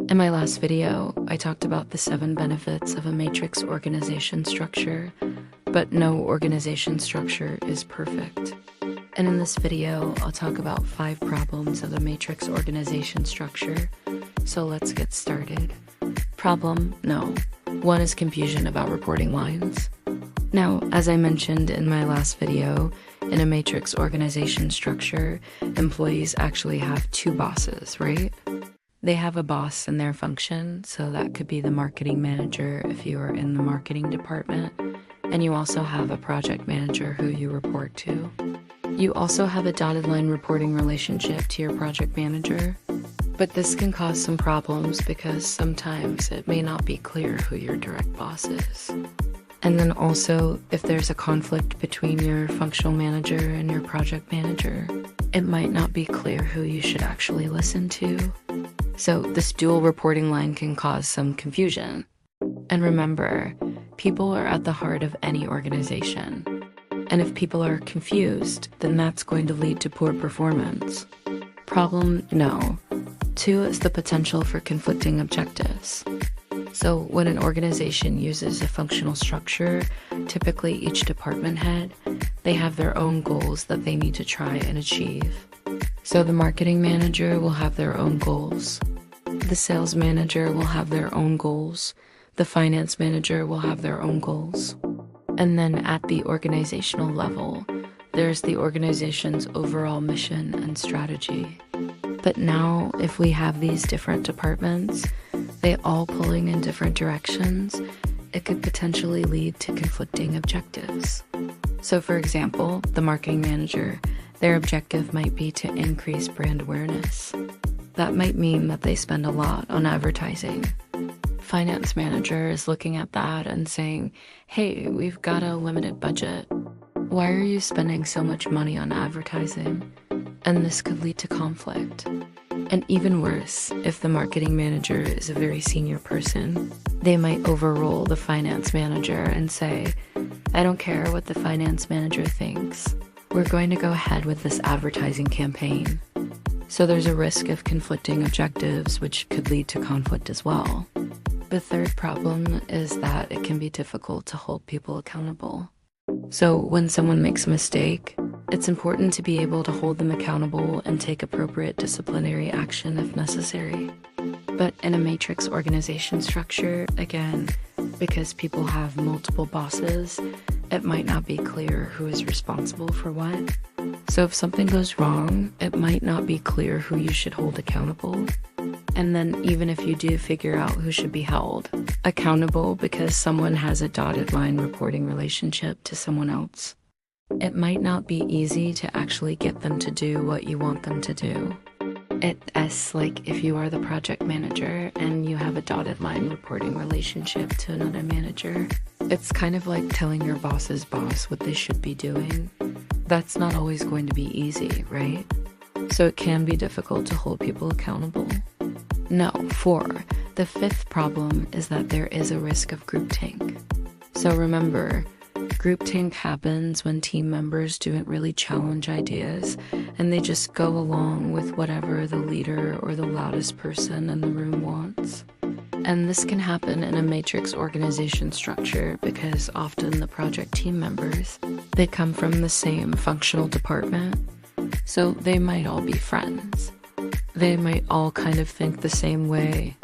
In my last video, I talked about the 7 benefits of a matrix organization structure, but no organization structure is perfect. And in this video, I'll talk about 5 problems of the matrix organization structure. So let's get started. Problem no. 1 is confusion about reporting lines. Now, as I mentioned in my last video, in a matrix organization structure, employees actually have 2 bosses, right? They have a boss in their function, so that could be the marketing manager if you are in the marketing department, and you also have a project manager who you report to. You also have a dotted line reporting relationship to your project manager, but this can cause some problems because sometimes it may not be clear who your direct boss is. And then also, if there's a conflict between your functional manager and your project manager, it might not be clear who you should actually listen to. So this dual reporting line can cause some confusion. And remember, people are at the heart of any organization. And if people are confused, then that's going to lead to poor performance. Problem no. 2 is the potential for conflicting objectives. So when an organization uses a functional structure, typically each department head, they have their own goals that they need to try and achieve. So the marketing manager will have their own goals. The sales manager will have their own goals. The finance manager will have their own goals. And then at the organizational level, there's the organization's overall mission and strategy. But now, if we have these different departments, they all pulling in different directions, it could potentially lead to conflicting objectives. So for example, the marketing manager, their objective might be to increase brand awareness. That might mean that they spend a lot on advertising. Finance manager is looking at that and saying, hey, we've got a limited budget. Why are you spending so much money on advertising? And this could lead to conflict. And even worse, if the marketing manager is a very senior person, they might overrule the finance manager and say, I don't care what the finance manager thinks. We're going to go ahead with this advertising campaign. So there's a risk of conflicting objectives, which could lead to conflict as well. The third problem is that it can be difficult to hold people accountable. So when someone makes a mistake, it's important to be able to hold them accountable and take appropriate disciplinary action if necessary. But in a matrix organization structure, again, because people have multiple bosses, it might not be clear who is responsible for what. So if something goes wrong, it might not be clear who you should hold accountable. And then even if you do figure out who should be held accountable because someone has a dotted line reporting relationship to someone else, it might not be easy to actually get them to do what you want them to do. It's like if you are the project manager and you have a dotted line reporting relationship to another manager, it's kind of like telling your boss's boss what they should be doing. That's not always going to be easy, right? So it can be difficult to hold people accountable. No, 4. The 5th problem is that there is a risk of groupthink. So remember, groupthink happens when team members don't really challenge ideas and they just go along with whatever the leader or the loudest person in the room wants. And this can happen in a matrix organization structure because often the project team members, they come from the same functional department, so they might all be friends. They might all kind of think the same way.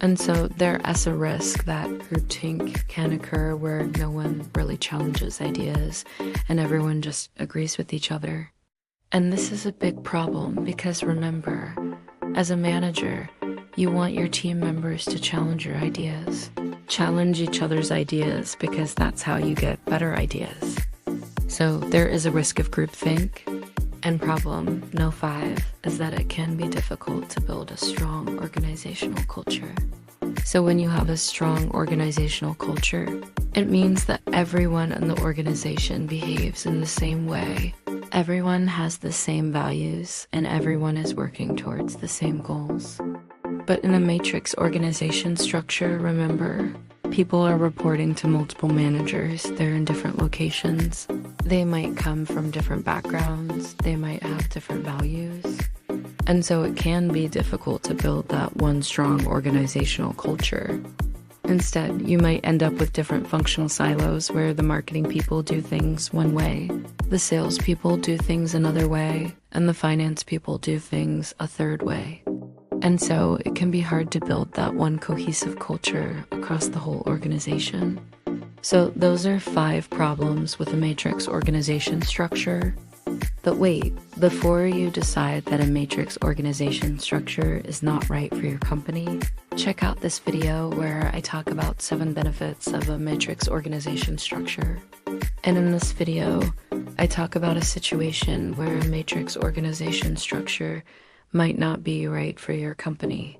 And so there is a risk that groupthink can occur where no one really challenges ideas and everyone just agrees with each other. And this is a big problem because remember, as a manager, you want your team members to challenge your ideas. Challenge each other's ideas because that's how you get better ideas. So there is a risk of groupthink. And problem no 5 is that it can be difficult to build a strong organizational culture. So when you have a strong organizational culture, it means that everyone in the organization behaves in the same way. Everyone has the same values and everyone is working towards the same goals. But in a matrix organization structure, remember, people are reporting to multiple managers. They're in different locations. They might come from different backgrounds. They might have different values. And so it can be difficult to build that one strong organizational culture. Instead, you might end up with different functional silos where the marketing people do things one way, the sales people do things another way, and the finance people do things a third way. And so it can be hard to build that one cohesive culture across the whole organization. So those are 5 problems with a matrix organization structure. But wait, before you decide that a matrix organization structure is not right for your company, check out this video where I talk about 7 benefits of a matrix organization structure. And in this video, I talk about a situation where a matrix organization structure might not be right for your company.